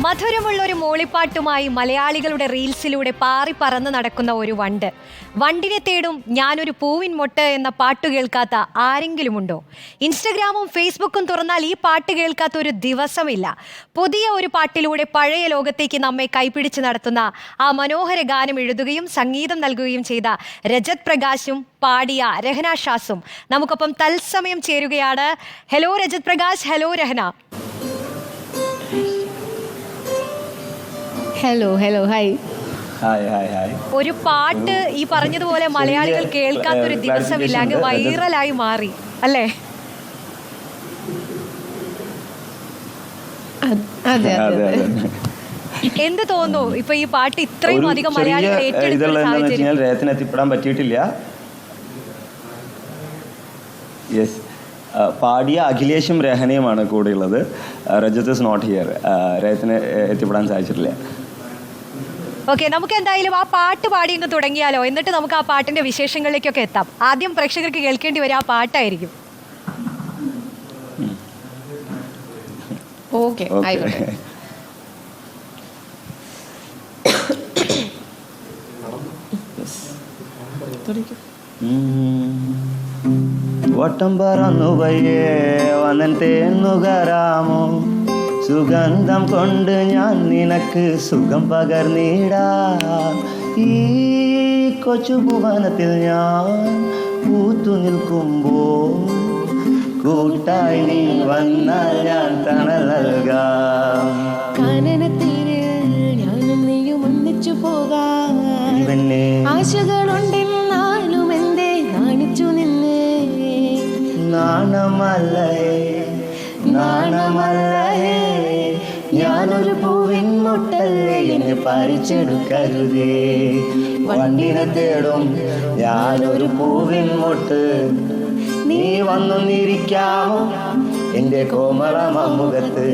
മധുരമുള്ളൊരു മൂളിപ്പാട്ടുമായി മലയാളികളുടെ റീൽസിലൂടെ പാറി പറന്ന് നടക്കുന്ന ഒരു വണ്ട്. വണ്ടിനെ തേടും ഞാനൊരു പൂവിൻ മൊട്ട് എന്ന പാട്ട് കേൾക്കാത്ത ആരെങ്കിലുമുണ്ടോ? ഇൻസ്റ്റഗ്രാമും ഫേസ്ബുക്കും തുറന്നാൽ ഈ പാട്ട് കേൾക്കാത്ത ഒരു ദിവസമില്ല. പുതിയ ഒരു പാട്ടിലൂടെ പഴയ ലോകത്തേക്ക് നമ്മെ കൈപിടിച്ച് നടത്തുന്ന ആ മനോഹര ഗാനം എഴുതുകയും സംഗീതം നൽകുകയും ചെയ്ത രജത് പ്രകാശും പാടിയ രഹന ഷാസും നമുക്കൊപ്പം തത്സമയം ചേരുകയാണ്. Hello Rajat Prakash, hello Rahana. Hello hello hi. ഒരു പാട്ട് ഈ പറഞ്ഞതുപോലെ മലയാളികൾ കേൾക്കാത്തൊരു ദിവസമില്ല, അങ്ങ് വൈറലായി മാറി അല്ലേ? അതെ അതെ. എന്ത് തോന്നുന്നു ഇപ്പൊ ഈ പാട്ട് ഇത്രയും അധികം മലയാളികൾ ഏറ്റെടുക്കുന്ന സാഹചര്യം? രേഖത്തിന് എത്തിപ്പെടാൻ പറ്റിയിട്ടില്ല. യെസ്, പാടിയ അഖിലേഷും രഹനയുമാണ് കൂടെയുള്ളത്. Rajat is not here. രേഖത്തിന് എത്തിപ്പെടാൻ സാധിച്ചിട്ടില്ല. ഓക്കെ, നമുക്ക് എന്തായാലും ആ പാട്ട് പാടി അങ്ങ് തുടങ്ങിയാലോ, എന്നിട്ട് നമുക്ക് ആ പാട്ടിന്റെ വിശേഷങ്ങളിലേക്കൊക്കെ എത്താം. ആദ്യം പ്രേക്ഷകർക്ക് കേൾക്കേണ്ടി വരും ആ പാട്ടായിരിക്കും. ഓക്കെ, ആയിക്കോട്ടെ. വട്ടം പറന്നു പയ്യേ വന്നെന്നുകരാമോ, സുഗന്ധം കൊണ്ട് ഞാൻ നിനക്ക് സുഖം പകർന്നിടാം. ഈ കൊച്ചു ഭുവനത്തിൽ ഞാൻ പൂത്തു നിൽക്കുമ്പോൾ കൂട്ടായി നീ വന്നാൽ ഞാൻ തണൽ നൽകാം. കാനനത്തീരിൽ ഞാനും നീയും ഒന്നിച്ചു പോകാം. ആശകളുണ്ടെന്നാലും എന്തേ നാണിച്ചു നിന്നേ. നാണമല്ലേ നാണമല്ലേ, ഞാനൊരു പൂവിൻ മുട്ടല്ലേ, എന്നെ പറിച്ചെടുക്കരുതേ. വണ്ടിനെ തേടും ഞാനൊരു പൂവിൻ മുട്ട്, നീ വന്നൊന്നിരിക്കാമോ എൻ്റെ കോമളമുഖത്ത്.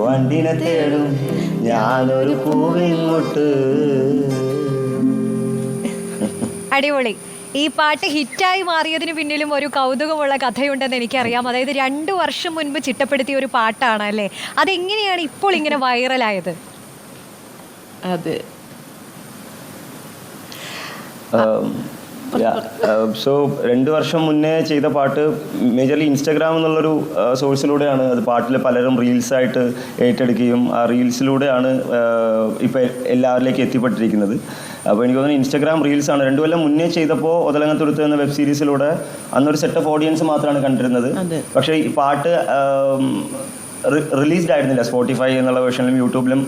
വണ്ടിനെ തേടും ഞാനൊരു പൂവിൻ മുട്ട്. അടിപൊളി. ഈ പാട്ട് ഹിറ്റായി മാറിയതിന് പിന്നിലും ഒരു കൗതുകമുള്ള കഥയുണ്ടെന്ന് എനിക്കറിയാം. അതായത് 2 വർഷം മുൻപ് ചിട്ടപ്പെടുത്തിയ ഒരു പാട്ടാണ് അല്ലേ? അതെങ്ങനെയാണ് ഇപ്പോൾ ഇങ്ങനെ വൈറലായത്? അതെ, സോ 2 വർഷം മുന്നേ ചെയ്ത പാട്ട് മേജർലി ഇൻസ്റ്റാഗ്രാം എന്നുള്ളൊരു സോഴ്സിലൂടെയാണ് അത് പാട്ടിൽ പലരും റീൽസായിട്ട് ഏറ്റെടുക്കുകയും ആ റീൽസിലൂടെയാണ് ഇപ്പോൾ എല്ലാവരിലേക്കും എത്തിപ്പെട്ടിരിക്കുന്നത്. അപ്പോൾ എനിക്ക് തോന്നുന്നു ഇൻസ്റ്റാഗ്രാം റീൽസാണ്. 2 കൊല്ലം മുന്നേ ചെയ്തപ്പോൾ ഒതലങ്ങത്തുരുത്ത് എന്ന വെബ് സീരീസിലൂടെ അന്നൊരു സെറ്റ് ഓഫ് ഓഡിയൻസ് മാത്രമാണ് കണ്ടിരുന്നത്. പക്ഷേ ഈ പാട്ട് റിലീസ്ഡ് ആയിരുന്നില്ല. സ്പോട്ടിഫൈ എന്നുള്ള വേർഷനിലും യൂട്യൂബിലും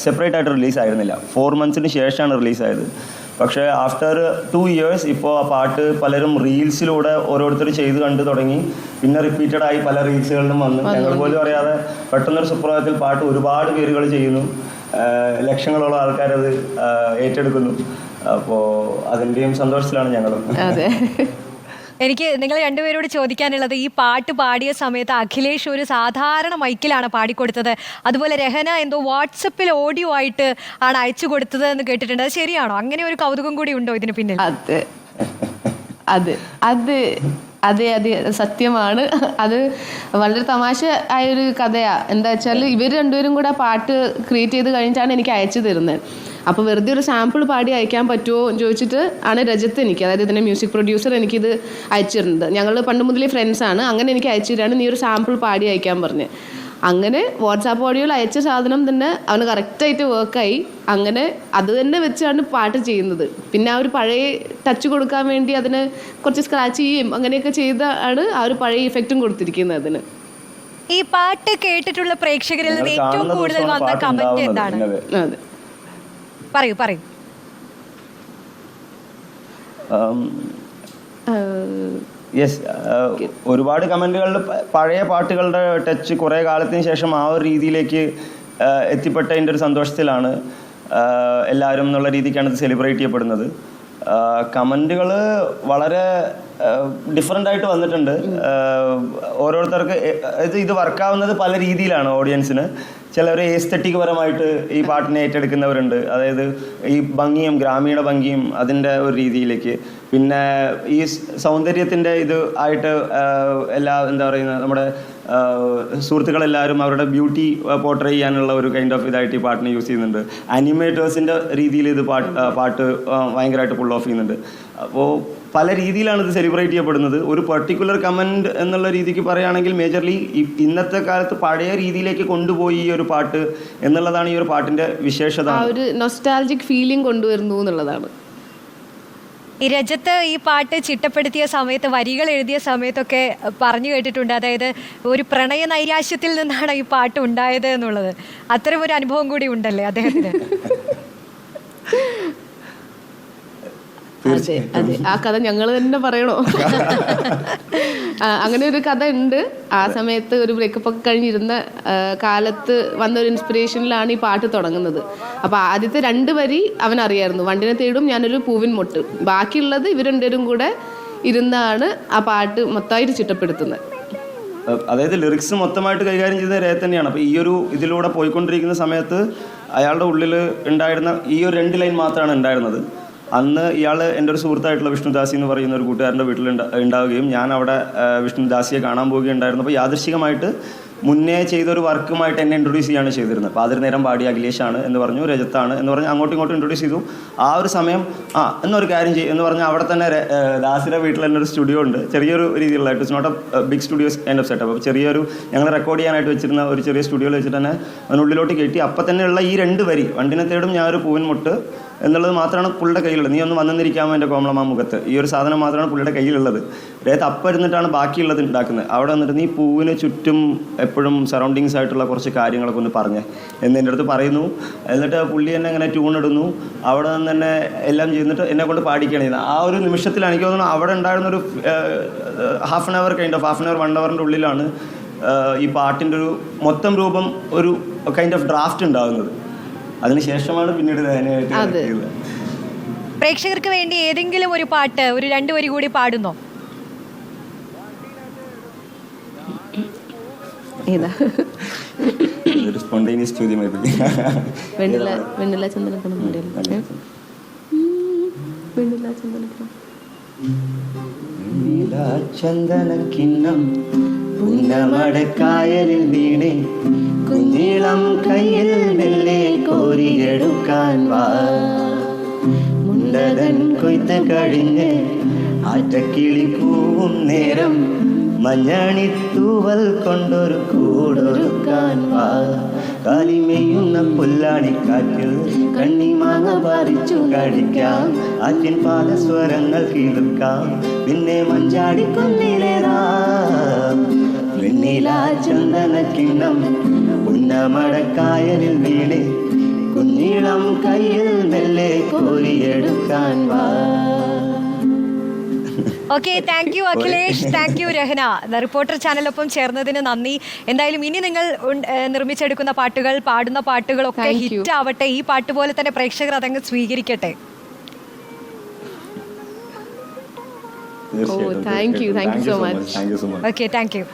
സെപ്പറേറ്റ് ആയിട്ട് റിലീസ് ആയിരുന്നില്ല. 4 മന്ത്സിന് ശേഷമാണ് റിലീസായത്. പക്ഷേ ആഫ്റ്റർ 2 ഇയേഴ്സ് ഇപ്പോൾ ആ പാട്ട് പലരും റീൽസിലൂടെ ഓരോരുത്തർ ചെയ്ത് കണ്ടു തുടങ്ങി. പിന്നെ റിപ്പീറ്റഡ് ആയി പല റീൽസുകളിലും വന്നു. ഞങ്ങൾ പോലും അറിയാതെ പെട്ടെന്നൊരു സുപ്രഭാതത്തിൽ പാട്ട് ഒരുപാട് പേരുകൾ ചെയ്യുന്നു. ലക്ഷങ്ങളോളം ആൾക്കാരത് ഏറ്റെടുക്കുന്നു. അപ്പോൾ അതിൻ്റെയും സന്തോഷത്തിലാണ് ഞങ്ങളും. എനിക്ക് നിങ്ങൾ രണ്ടുപേരോട് ചോദിക്കാനുള്ളത്, ഈ പാട്ട് പാടിയ സമയത്ത് അഖിലേഷ് ഒരു സാധാരണ മൈക്കിലാണ് പാടിക്കൊടുത്തത്, അതുപോലെ രഹന എന്തോ വാട്സപ്പിൽ ഓഡിയോ ആയിട്ട് ആണ് അയച്ചു കൊടുത്തത് എന്ന് കേട്ടിട്ടുണ്ട്. അത് ശരിയാണോ? അങ്ങനെ ഒരു കൗതുകം കൂടി ഉണ്ടോ ഇതിന് പിന്നിൽ? അതെ അതെ അതെ അതെ അതെ സത്യമാണ്. അത് വളരെ തമാശ ആയൊരു കഥയാണ്. എന്താ വെച്ചാൽ ഇവർ രണ്ടുപേരും കൂടെ പാട്ട് ക്രിയേറ്റ് ചെയ്ത് കഴിഞ്ഞിട്ടാണ് എനിക്ക് അയച്ചു തരുന്നത്. അപ്പോൾ വെറുതെ ഒരു സാമ്പിൾ പാടി അയക്കാൻ പറ്റുമോ എന്ന് ചോദിച്ചിട്ട് ആണ് രജത്ത് എനിക്ക്, അതായത് ഇതിൻ്റെ മ്യൂസിക് പ്രൊഡ്യൂസർ, എനിക്കിത് അയച്ചു തരുന്നത്. ഞങ്ങൾ പണ്ട് മുതലേ ഫ്രണ്ട്സാണ്. അങ്ങനെ എനിക്ക് അയച്ചു തരാണ്, നീ ഒരു സാമ്പിൾ പാടി അയക്കാൻ പറഞ്ഞ്. അങ്ങനെ വാട്സാപ്പ് ഓഡിയോയിൽ അയച്ച സാധനം തന്നെ അവന് കറക്റ്റായിട്ട് വർക്കായി. അങ്ങനെ അത് തന്നെ വെച്ചാണ് പാട്ട് ചെയ്യുന്നത്. പിന്നെ ആ ഒരു പഴയ ടച്ച് കൊടുക്കാൻ വേണ്ടി അതിന് കുറച്ച് സ്ക്രാച്ച് ചെയ്യും അങ്ങനെയൊക്കെ ചെയ്താണ് ആ ഒരു പഴയ ഇഫക്റ്റും കൊടുത്തിരിക്കുന്നത് അതിന്. ഈ പാട്ട് കേട്ടിട്ടുള്ള പ്രേക്ഷകരിൽ നിന്ന് ഏറ്റവും കൂടുതൽ വന്ന കമന്റ് എന്താണ്? അതെ, പറയൂ പറയൂ. യെസ്, ഒരുപാട് കമൻറ്റുകളിൽ പഴയ പാട്ടുകളുടെ ടച്ച് കുറേ കാലത്തിന് ശേഷം ആ ഒരു രീതിയിലേക്ക് എത്തിപ്പെട്ടതിൻ്റെ ഒരു സന്തോഷത്തിലാണ് എല്ലാവരും എന്നുള്ള രീതിക്കാണ് ഇത് സെലിബ്രേറ്റ് ചെയ്യപ്പെടുന്നത്. കമൻറ്റുകൾ വളരെ ഡിഫറെൻ്റ് ആയിട്ട് വന്നിട്ടുണ്ട്. ഓരോരുത്തർക്ക് ഇത് വർക്കാവുന്നത് പല രീതിയിലാണ് ഓഡിയൻസിന്. ചിലർ എസ്തെറ്റിക് പരമായിട്ട് ഈ പാട്ടിനെ ഏറ്റെടുക്കുന്നവരുണ്ട്. അതായത് ഈ ഭംഗിയും ഗ്രാമീണ ഭംഗിയും അതിൻ്റെ ഒരു രീതിയിലേക്ക്, പിന്നെ ഈ സൗന്ദര്യത്തിൻ്റെ ഇത് ആയിട്ട് എല്ലാ എന്താ പറയുന്നത് നമ്മുടെ സുഹൃത്തുക്കളെല്ലാവരും അവരുടെ ബ്യൂട്ടി പോർട്രേ ചെയ്യാനുള്ള ഒരു കൈൻഡ് ഓഫ് ഇതായിട്ട് ഈ പാട്ടിനെ യൂസ് ചെയ്യുന്നുണ്ട്. ആനിമേറ്റേഴ്സിൻ്റെ രീതിയിൽ ഇത് പാട്ട് ഭയങ്കരമായിട്ട് പുൾ ഓഫ് ചെയ്യുന്നുണ്ട്. അപ്പോൾ പല രീതിയിലാണ് ഇത് സെലിബ്രേറ്റ് ചെയ്യപ്പെടുന്നത്. ഒരു പെർട്ടിക്കുലർ കമൻറ്റ് എന്നുള്ള രീതിക്ക് പറയുകയാണെങ്കിൽ മേജർലി ഇന്നത്തെ കാലത്ത് പഴയ രീതിയിലേക്ക് കൊണ്ടുപോയി ഈ ഒരു പാട്ട് എന്നുള്ളതാണ് ഈ ഒരു പാട്ടിൻ്റെ വിശേഷത. ആ ഒരു നൊസ്റ്റാൾജിക് ഫീലിംഗ് കൊണ്ടുവരുന്നു എന്നുള്ളതാണ്. ഈ രജത്ത് ഈ പാട്ട് ചിട്ടപ്പെടുത്തിയ സമയത്ത്, വരികൾ എഴുതിയ സമയത്തൊക്കെ പറഞ്ഞു കേട്ടിട്ടുണ്ട്, അതായത് ഒരു പ്രണയ നൈരാശ്യത്തിൽ നിന്നാണ് ഈ പാട്ട് ഉണ്ടായത് എന്നുള്ളത്. അത്തരം ഒരു അനുഭവം കൂടി ഉണ്ടല്ലേ അദ്ദേഹത്തിന്? അതെ അതെ, ആ കഥ ഞങ്ങൾ തന്നെ പറയണോ? അങ്ങനെ ഒരു കഥ ഉണ്ട്. ആ സമയത്ത് ഒരു ബ്രേക്കപ്പ് ഒക്കെ കഴിഞ്ഞിരുന്ന കാലത്ത് വന്ന ഒരു ഇൻസ്പിറേഷനിലാണ് ഈ പാട്ട് തുടങ്ങുന്നത്. അപ്പോൾ ആദ്യത്തെ 2 വരി അവനറിയായിരുന്നു, വണ്ടിനെ തേടും ഞാനൊരു പൂവിൻ മൊട്ട്. ബാക്കിയുള്ളത് ഇവർ രണ്ടുപേരും കൂടെ ഇരുന്നാണ് ആ പാട്ട് മൊത്തമായിട്ട് ചിട്ടപ്പെടുത്തുന്നത്. അതായത് ലിറിക്സ് മൊത്തമായിട്ട് കൈകാര്യം ചെയ്ത രേ തന്നെയാണ്. അപ്പോൾ ഈ ഒരു ഇതിലൂടെ പോയിക്കൊണ്ടിരിക്കുന്ന സമയത്ത് അയാളുടെ ഉള്ളിൽ ഉണ്ടായിരുന്ന ഈ ഒരു 2 ലൈൻ മാത്രമാണ് ഉണ്ടായിരുന്നത്. അന്ന് ഇയാൾ എൻ്റെ ഒരു സുഹൃത്തായിട്ടുള്ള വിഷ്ണുദാസി എന്ന് പറയുന്ന ഒരു കൂട്ടുകാരൻ്റെ വീട്ടിൽ ഉണ്ടാവുകയും ഞാൻ അവിടെ വിഷ്ണുദാസിയെ കാണാൻ പോവുകയുണ്ടായിരുന്നു. അപ്പോൾ യാദൃശ്ചികമായിട്ട് മുന്നേ ചെയ്തൊരു വർക്കുമായിട്ട് എന്നെ ഇൻട്രൊഡ്യൂസ് ചെയ്യാണ് ചെയ്തിരുന്നത്. അപ്പോൾ അതിന് നേരം പാടിയ അഖിലേഷാണ് എന്ന് പറഞ്ഞു, രജത്താണ് എന്ന് പറഞ്ഞ് അങ്ങോട്ടും ഇങ്ങോട്ടും ഇൻട്രൊഡ്യൂസ് ചെയ്തു. ആ ഒരു സമയം എന്നൊരു കാര്യം ചെയ്യും എന്ന് പറഞ്ഞാൽ അവിടെ തന്നെ ദാസിയുടെ വീട്ടിൽ തന്നെ ഒരു സ്റ്റുഡിയോ ഉണ്ട്, ചെറിയൊരു രീതിയിലുള്ള. It's not a big studios kind of setup. അപ്പോൾ ചെറിയൊരു ഞങ്ങൾ റെക്കോർഡ് ചെയ്യാനായിട്ട് വെച്ചിരുന്ന ഒരു ചെറിയ സ്റ്റുഡിയോയിൽ വെച്ചിട്ട് തന്നെ അതിനുള്ളിലോട്ട് കയറ്റി അപ്പം തന്നെയുള്ള ഈ 2 വരി, വണ്ടിനെ തേടും ഞാൻ ഒരു പൂവിൻ മുട്ട് എന്നുള്ളത് മാത്രമാണ് പുള്ളിയുടെ കയ്യിലുള്ളത്. നീ ഒന്ന് വന്നിരിക്കാമോ എൻ്റെ കോമളമാ മുഖത്ത്, ഈ ഒരു സാധനം മാത്രമാണ് പുള്ളിയുടെ കയ്യിലുള്ളത്. രേത്ത് അപ്പം ഇരുന്നിട്ടാണ് ബാക്കിയുള്ളത് ഉണ്ടാക്കുന്നത്. അവിടെ വന്നിട്ട് നീ പൂവിന് ചുറ്റും എപ്പോഴും സറൗണ്ടിങ്സ് ആയിട്ടുള്ള കുറച്ച് കാര്യങ്ങളൊക്കെ ഒന്ന് പറഞ്ഞേ എന്ന് എൻ്റെ അടുത്ത് പറയുന്നു. എന്നിട്ട് പുള്ളി എന്നെ ഇങ്ങനെ ട്യൂൺ ഇടുന്നു. അവിടെ നിന്ന് തന്നെ എല്ലാം ചെയ്തിട്ട് എന്നെ കൊണ്ട് പാടിക്കുകയാണ് ചെയ്യുന്നത്. ആ ഒരു നിമിഷത്തിൽ എനിക്ക് തോന്നുന്നു അവിടെ ഉണ്ടായിരുന്നൊരു ഹാഫ് ആൻ അവർ 1 അവറിൻ്റെ ഉള്ളിലാണ് ഈ പാട്ടിൻ്റെ ഒരു മൊത്തം രൂപം, ഒരു കൈൻഡ് ഓഫ് ഡ്രാഫ്റ്റ് ഉണ്ടാകുന്നത്. അതിനുശേഷമാണ് പിന്നീട് അതിനായിട്ട് പ്രേക്ഷകർക്ക് വേണ്ടി ഏതെങ്കിലും ഒരു പാട്ട് ഒരു 2 വരി കൂടി പാടുന്നോ? സ്പോണ്ടേനിയസ് ചോദ്യമായിട്ട് വെണ്ണില ചന്ദനക്കിണ്ണം പുന്നമടക്കായലിൽ വീണേ കുഞ്ഞിളം കയ്യിൽ മെല്ലെ കോരിയെടുക്കാൻ വാ. മുണ്ടതൻ കൊയ്ത്ത് കഴിഞ്ഞ് ആറ്റക്കിളി കൂവും നേരം മഞ്ഞണിത്തൂവൽ കൊണ്ടൊരു കൂടൊരുക്കാൻ വാ. കാലിമെയ്യുന്ന പുല്ലാണിക്കാറ്റിൽ കണ്ണിമാങ്ങ പറിച്ചു കടിക്കാം. ആറ്റിൻ പാദസ്വരങ്ങൾ കേൾക്കാം. പിന്നെ മഞ്ചാടിക്കുന്നിലേറാ വെണ്ണില ചന്ദനക്കിണ്ണം പുന്നമടക്കായലിൽ വീണേ കുഞ്ഞിളം കയ്യിൽ മെല്ലെ കോരിയെടുക്കാൻ വാ. Okay, thank you Akhilesh, thank you Rahana. Reporter ചാനലൊപ്പം ചേർന്നതിന് നന്ദി. എന്തായാലും ഇനി നിങ്ങൾ നിർമ്മിച്ചെടുക്കുന്ന പാട്ടുകൾ, പാടുന്ന പാട്ടുകളൊക്കെ ഹിറ്റ് ആവട്ടെ. ഈ പാട്ട് പോലെ തന്നെ പ്രേക്ഷകർ അതങ്ങ് സ്വീകരിക്കട്ടെ. Thank you so much. Okay, thank U.